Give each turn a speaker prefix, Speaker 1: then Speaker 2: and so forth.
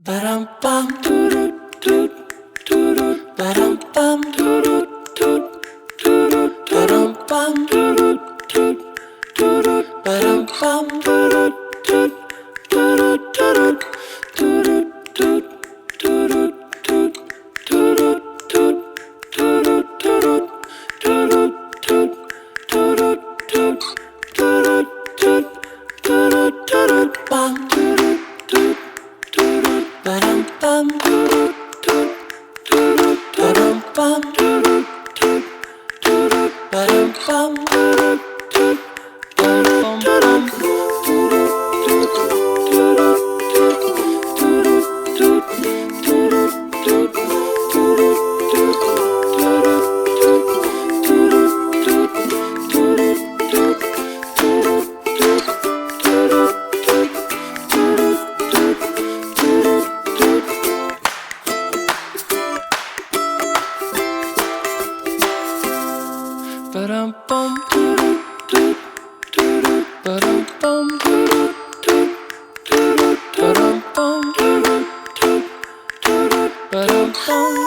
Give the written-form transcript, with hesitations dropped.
Speaker 1: Ba-dum bum doo doo doo doo ba-dum bum doo doo doo ba-dum bum doo doo doo ba-dum bum doo doo Ba-dum bum doo doo doo ba-dum bum doo doo ba-dum bum doo doo ba-dum bum